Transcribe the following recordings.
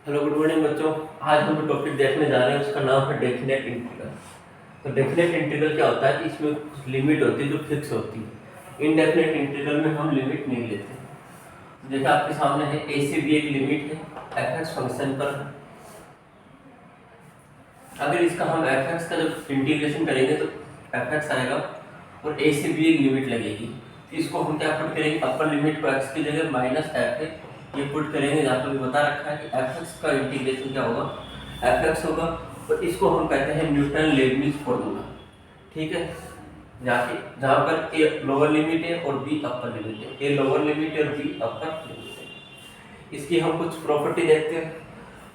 Hello good morning बच्चों। आज हम जो टॉपिक देखने जा रहे हैं उसका नाम है डेफिनेट इंटीग्रल। तो डेफिनेट इंटीग्रल क्या होता है कि इसमें कुछ लिमिट होती है जो फिक्स होती है। इनडेफिनेट इंटीग्रल में हम लिमिट नहीं लेते। तो जैसे आपके सामने है ए से बी एक लिमिट है एफ एक्स फंक्शन पर। अगर इसका हम एफ एक्स का जब इंटीग्रेशन करेंगे तो एफ एक्स आएगा और ए से बी एक लिमिट लगेगी। इसको हम क्या पुट करेंगे, अपर लिमिट को एक्स की जगह माइनस एफ है ये पुट करेंगे। जहाँ पर बता रखा है कि एफ एक्स का इंटीग्रेशन क्या होगा, एफ एक्स होगा। और इसको हम कहते हैं न्यूटन लेबनिज फॉर्मूला। ठीक है, जहाँ पर ए लोअर लिमिट है और बी अपर लिमिट है, ए लोअर लिमिट है और बी अपर लिमिट है। इसकी हम कुछ प्रॉपर्टी देखते हैं।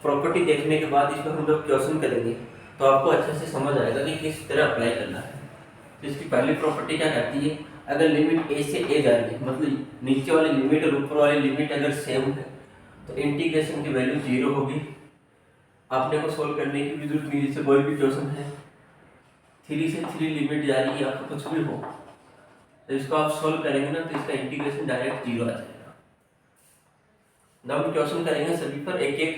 प्रॉपर्टी देखने के बाद इसमें हम जब क्वेश्चन करेंगे तो आपको अच्छे से समझ आएगा कि किस तरह अप्लाई करना है। तो इसकी पहली प्रॉपर्टी क्या कहती है, अगर लिमिट ए से ए जा रही है, मतलब नीचे वाली लिमिट और ऊपर वाली लिमिट अगर सेम है तो इंटीग्रेशन की वैल्यू 0 होगी। आपने को सोल्व करने की भी जरूरत नहीं। जैसे कोई भी क्वेश्चन है 3 से 3 लिमिट जा रही है, आपको कुछ भी हो तो इसको आप सोल्व करेंगे ना तो इसका इंटीग्रेशन डायरेक्ट 0 आ जाएगा। जब हम क्वेश्चन करेंगे सभी पर एक एक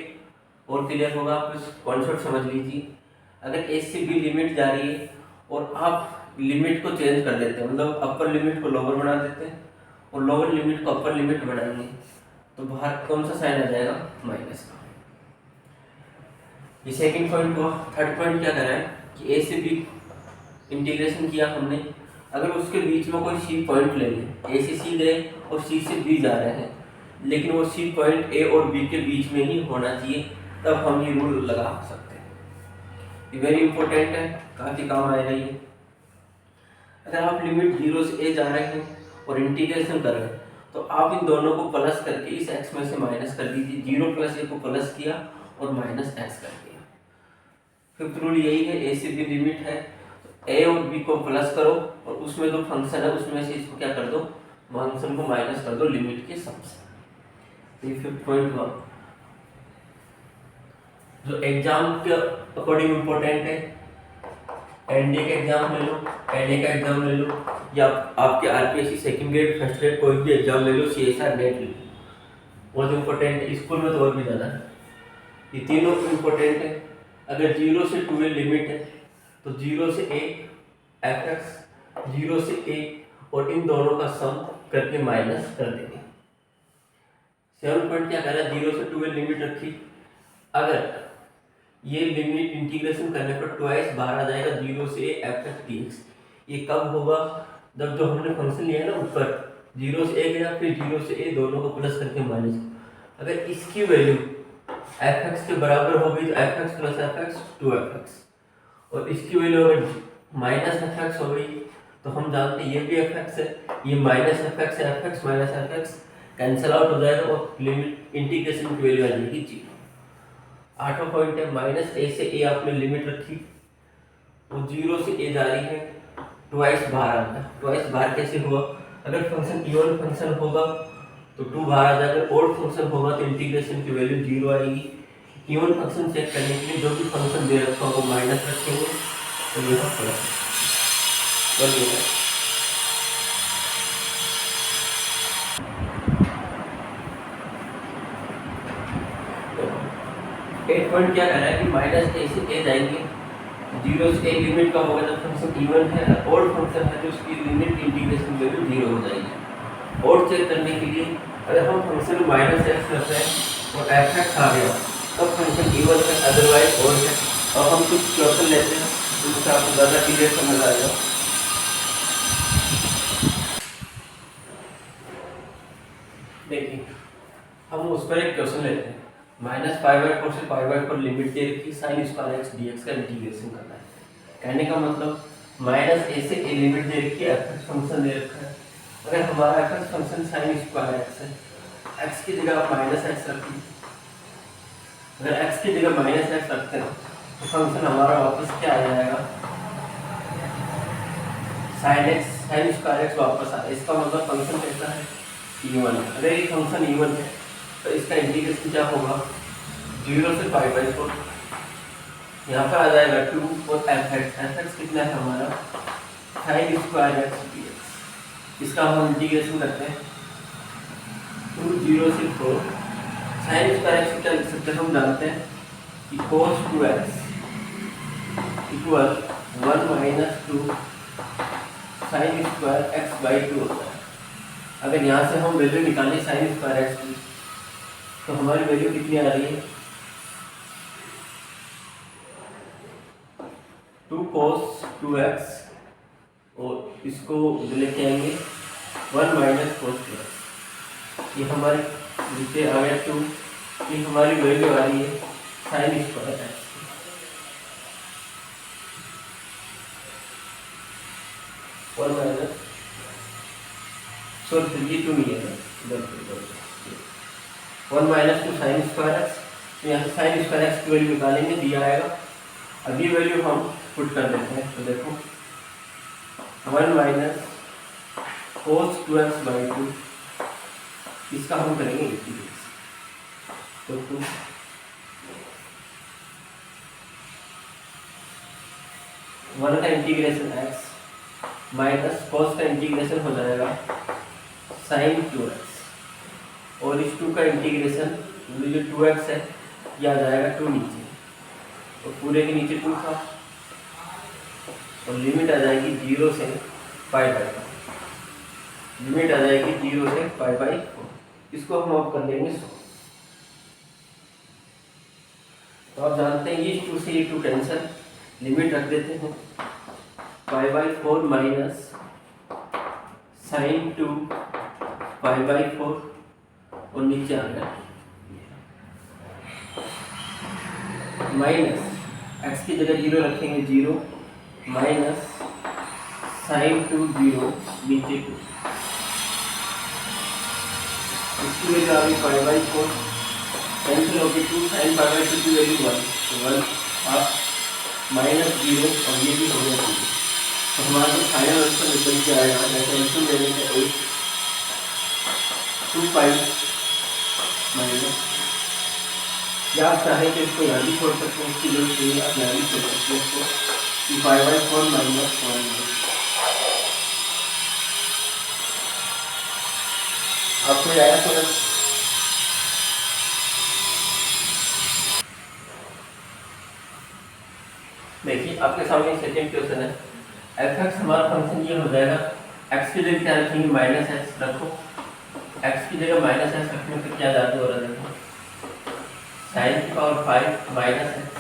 और क्लियर होगा। आप इस कॉन्सेप्ट समझ लीजिए। अगर ए से बी लिमिट जा रही है और आप लिमिट को चेंज कर देते हैं, मतलब अपर लिमिट को लोअर बना देते हैं और लोअर लिमिट को अपर लिमिट बनाएंगे तो बाहर कौन सा साइन आ जाएगा, माइनस का। ये सेकंड पॉइंट हुआ। थर्ड पॉइंट क्या कर रहा है कि ए से बी इंटीग्रेशन किया हमने, अगर उसके बीच में कोई सी पॉइंट ले लें, ए से सी गए और सी से बी जा रहे हैं, लेकिन वो सी पॉइंट ए और बी के बीच में ही होना चाहिए, तब हम ये रूल लगा सकते हैं। ये वेरी इंपॉर्टेंट है, काफ़ी काम आएगा ये। अगर आप लिमिट 0 से ए जा रहे हैं और इंटीग्रेशन कर रहे हैं तो आप इन दोनों को प्लस करके इस x में से माइनस कर दीजिए। 0 प्लस ए को प्लस किया और माइनस x कर दिया। फिफ्थ रूल यही है, ए से बी लिमिट है तो ए और बी को प्लस करो और उसमें जो फंक्शन है उसमें से इसको क्या कर दो, फंक्शन को माइनस कर दो लिमिट के सम से। ये फिफ्थ पॉइंट हुआ जो एग्जाम के अकॉर्डिंग इम्पोर्टेंट है। एनडीए का एग्जाम ले लो, एनडीए का एग्जाम ले लो, या आपके RPSC second grade first grade कोई भी एग्जाम ले लो, सीएसआर नेट ले लो, बहुत इंपॉर्टेंट है। स्कूल में तो और भी ज़्यादा है। ये तीनों इंपॉर्टेंट है। अगर 0 से 2 लिमिट है तो 0 से ए एफ एक्स, 0 से ए और इन दोनों का सम करके माइनस कर देंगे। 7 पॉइंट क्या कह रहा है, 0 से 2 लिमिट रखी। अगर ये लिमिट इंटीग्रेशन करने पर ट्वाइस बाहर आ जाएगा 0 से एफ एक्स डी एक्स। ये कब होगा, जब जो हमने फंक्शन लिया है ना ऊपर 0 से ए गया फिर 0 से ए दोनों को प्लस करके माइनस। अगर इसकी वैल्यू एफ एक्स के बराबर होगी तो F x plus F x 2f(x) और इसकी वैल्यू अगर माइनस एफ एक्स हो गई तो हम जानते हैं ये भी एफ एक्स है, ये माइनस एफ एक्स है, F x minus F x cancel out हो जाएगा और लिमिट इंटीग्रेशन की वैल्यू आ जाएगी 0। 8वां पॉइंट है, माइनस ए से ए आपने लिमिट रखी, वो 0 से ए जा रही है, ट्वाइस बाहर आता है। ट्वाइस बाहर कैसे हुआ, अगर फंक्शन इवन फंक्शन होगा तो 2 बाहर आ जाएगा, ओड फंक्शन होगा तो इंटीग्रेशन की वैल्यू 0 आएगी। इवन फंक्शन चेक करने के लिए जो भी फंक्शन दे रखा हो वो माइनस रखेंगे तो यह प्लस बन। 8 पॉइंट क्या कह रहा है कि माइनस ए से ए जाएंगे, 0 से ए लिमिट का होगा जब फंक्शन इवन है, और फंक्शन है तो उसकी लिमिट इंटीग्रेशन वैल्यू 0 हो जाएगी। और चेक करने के लिए अगर हम फंक्शन माइनस एक्स रखते हैं और एफ एक्स आ गया तब फंक्शन इवन है, अदरवाइज और है। और हम कुछ क्वेश्चन लेते हैं जिससे आपको ज़्यादा क्लियर समझ आएगा। देखिए हम उस पर एक क्वेश्चन लेते हैं, -π/4 से π/4 लिमिट दे रखी, sin स्क्वायर x dx का इंटीग्रेशन करना है। कहने का मतलब माइनस ए से ए लिमिट दे रखी है, एफ फंक्शन दे रखा है। अगर हमारा F function sin square x है, x की जगह आप माइनस एक्स रखिए। अगर x की जगह माइनस एक्स रखते हैं तो फंक्शन हमारा वापस क्या आ जाएगा, sin स्क्वायर x वापस आ। इसका मतलब फंक्शन कैसा है, इवन है। अगर ये फंक्शन इवन है तो इसका इंटीग्रेशन क्या होगा, 0 से π/4, यहाँ पर आ जाएगा 2 और एफ एक्स कितना है हमारा sin स्क्वायर x dx। इसका हम इंटीग्रेशन करते हैं 2 0 से 4 साइन स्क्वायर एक्स क्या लिख सकते हैं हम जानते हैं कि cos 2x equal 1 minus 2 sine square x by 2 होता है। अगर यहाँ से हम वैल्यू निकालें साइन स्क्वायर एक्स की तो हमारी वैल्यू कितनी आ रही है 2 cos 2x और इसको लेके आएंगे 1 माइनस cos 2x। ये हमारे नीचे आ गया 2, ये हमारी वैल्यू आ रही है साइन स्क्वायर एक्स। और माइनस सॉरी ये 2 नहीं है ना, 1 माइनस 2 साइन स्क्वायर एक्स। तो यहाँ से साइन स्क्वायर एक्स की वैल्यू निकालेंगे, दिया आएगा। अभी वैल्यू हम पुट कर देते हैं, तो देखो 1 माइनस cos 2x बाई 2, इसका हम करेंगे इंटीग्रेशन। तो 2 1 का इंटीग्रेशन x माइनस cos का इंटीग्रेशन हो जाएगा sin 2x और इस 2 का इंटीग्रेशन जो 2x है यह आ जाएगा 2 नीचे, तो पूरे के नीचे 2 था और लिमिट आ जाएगी 0 से पाई बाई 4, लिमिट आ जाएगी 0 से पाई बाई 4। इसको हम अब कर लेंगे 100। तो आप जानते हैं ये 2 से ये 2 कैंसिल, लिमिट रख देते हैं pi by 4 minus sine 2 pi by 4 और नीचे आ गया माइनस x की जगह 0 रखेंगे 0 माइनस साइन 2 0 नीचे 2, इसकी वैल्यू आ गई पाई बाई 4, कैंसिल हो गई 2 साइन पाई बाई 2 की वैल्यू 1, तो 1 हाफ माइनस 0 और ये भी हो गया 0। तो हमारा जो फाइनल आंसर निकल के आएगा जैसे आंसर लेने का 2 पाई माइनस, या आप चाहें तो इसको यहाँ भी छोड़ सकते हैं, इसकी जरूरत नहीं है, आप यहाँ भी छोड़ सकते हैं इसको कि पाई बाई 4 माइनस 1। आपको आया समझ? देखिए आपके सामने सेकंड क्वेश्चन है, f(x) हमारा फंक्शन ये हो जाएगा, x की जगह क्या रखेंगे माइनस एक्स रखो, x की जगह माइनस एक्स रखने पे क्या जादू हो रहा है देखो, साइन की पावर 5 माइनस एक्स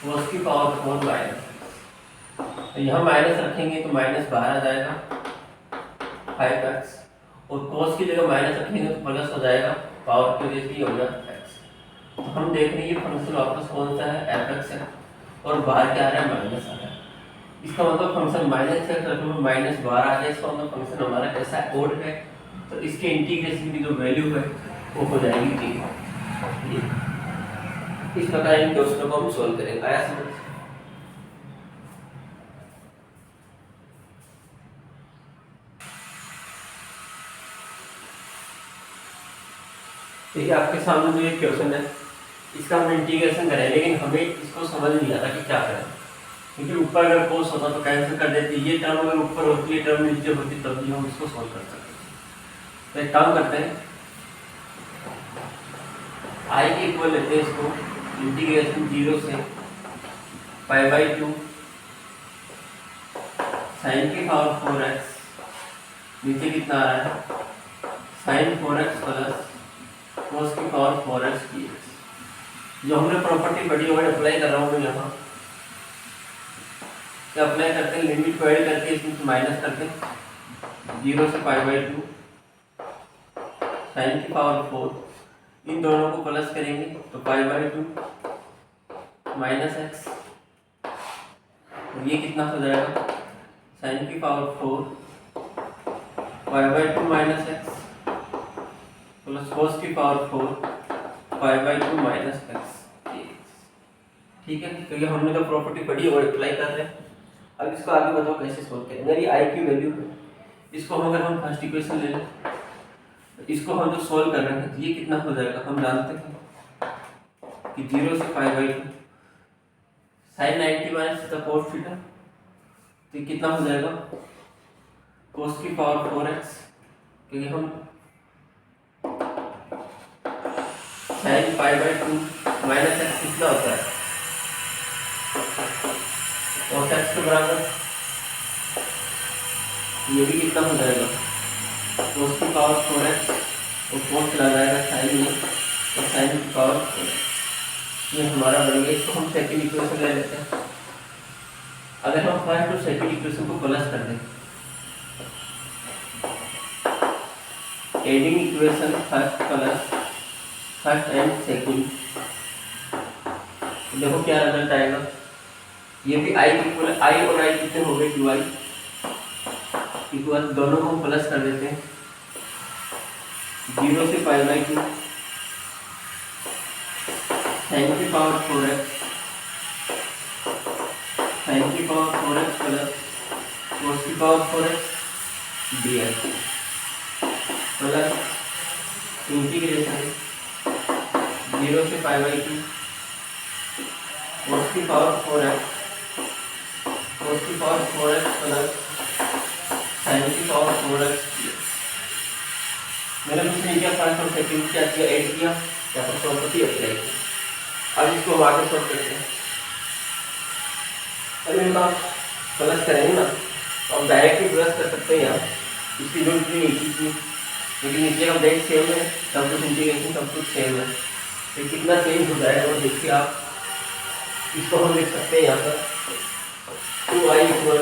कोस की पावर 4 माइनस एक्स। तो यहाँ माइनस रखेंगे तो माइनस बाहर आ जाएगा 5x और कोस की जगह माइनस रखेंगे तो प्लस हो जाएगा, पावर की वजह से ये होगा x। तो हम देख रहे हैं ये फंक्शन वापस कौन सा है f(x) है और बाहर क्या आ रहा है माइनस आ रहा है। इसका मतलब फंक्शन माइनस से मतलब माइनस बाहर आ जाए, इसका मतलब फंक्शन हमारा ऐसा ओड है, तो इसके इंटीग्रेशन की जो वैल्यू है वो हो जाएगी 3। इस प्रकार इन क्वेश्चनों को हम सॉल्व करेंगे। आया समझ? ठीक है, आपके सामने जो ये क्वेश्चन है इसका हम इंटीग्रेशन करें, लेकिन हमें इसको समझ नहीं आता कि क्या करें, क्योंकि ऊपर अगर कोस होता तो कैंसिल कर देते, ये टर्म अगर ऊपर होती है टर्म नीचे होती तब भी हम इसको सॉल्व कर सकते। तो एक काम करते हैं, आई के इक्वल लेते हैं इसको, इंटीग्रेशन 0 से पाई बाई 2 साइन की पावर 4x, नीचे कितना आ रहा है साइन 4x प्लस कोस की पावर 4x dx। जो हमने प्रॉपर्टी पढ़ी है वो अप्लाई कर रहा हूँ मैं यहाँ, क्या अप्लाई करते हैं, लिमिट को ऐड करके इसमें माइनस करते हैं 0 से पाई बाई 2 साइन की पावर 4, इन दोनों को प्लस करेंगे तो पाई बाई 2 माइनस एक्स, और ये कितना हो जाएगा साइन की power 4 pi by 2 minus x प्लस कोस की power 4 pi by 2 minus x. ठीक है, तो ये हमने जो प्रॉपर्टी पढ़ी है वो अप्लाई कर रहे हैं। अब इसको आगे बताओ कैसे सोल्व करेंगे। अगर ये आई की वैल्यू है, इसको अगर हम फर्स्ट इक्वेशन ले लें, इसको हम जो सोल्व कर रहे हैं ये कितना हो जाएगा, हम जानते हैं कि 0 से pi by 2 sine 90 minus cos theta, तो ये कितना हो जाएगा कोस की पावर 4x, क्योंकि हम sine pi by two minus x कितना होता है, cos एक्स के बराबर। ये भी कितना हो जाएगा, cos की पावर 4x और cos चला जाएगा साइन में, और साइन की पावर 4x। ये हमारा बन गया। इसको हम सेकंड इक्वेशन ले लेते हैं। अगर हम फर्स्ट और सेकंड इक्वेशन को प्लस कर दें, adding equation first plus first and second, देखो क्या रिजल्ट आएगा। ये भी आई इक्वल, आई और आई कितने हो गए, 2i इक्वल, दोनों को प्लस कर देते हैं, 0 से पाई बाई 2 साइन की पावर 4x, साइन की पावर 4x प्लस cos की power 4x dx plus integration 0 से पाई बाई 2 cos की पावर 4x, cos की पावर 4x प्लस साइन की पावर 4x। मैंने कुछ नहीं किया, फर्स्ट और सेकंड क्या किया, ऐड किया, या फिर प्रॉपर्टी अप्लाई की। अब इसको हम आगे सॉल्व करते हैं। अभी हम प्लस करेंगे ना, तो हम डायरेक्ट ही प्लस कर सकते हैं यहाँ, इसकी जरूरत भी नहीं थी, लेकिन नीचे का डेट सेम है, सब कुछ इंटीग्रेशन सब कुछ सेम है। तो कितना चेंज हो जाएगा वो देखिए आप। इसको हम लिख सकते हैं यहाँ पर 2i इक्वल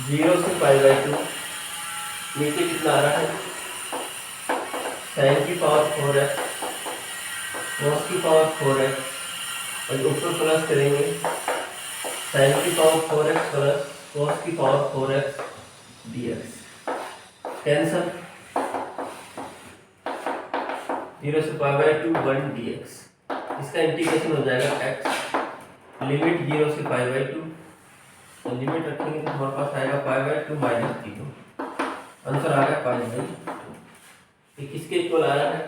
0 से पाई बाई 2, नीचे कितना आ रहा है, साइन की पावर 4x, cos की पावर 4x, और ऊपर प्लस करेंगे साइन की पावर 4x प्लस cos की पावर 4x dx। कैंसल, 0 से पाई बाई 2 1 dx। इसका इंटीग्रेशन हो जाएगा x, लिमिट 0 से पाई बाई 2, तो लिमिट रखेंगे तो हमारे पास आएगा पाई बाई 2 माइनस 0, आंसर आ गया पाई बाई 2। ये किसके इक्वल आ रहा है,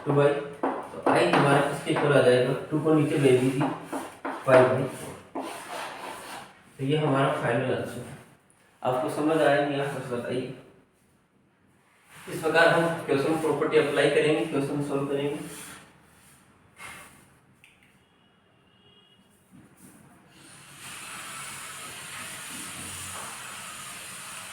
2 बाई, तो आई हमारा किसके इक्वल आ जाएगा, 2 को नीचे ले लीजिए, पाई बाई 4। तो ये हमारा फाइनल आंसर है। आपको समझ आएगी, आप बस बताइए। इस प्रकार हम क्वेश्चन प्रॉपर्टी अप्लाई करेंगे क्वेश्चन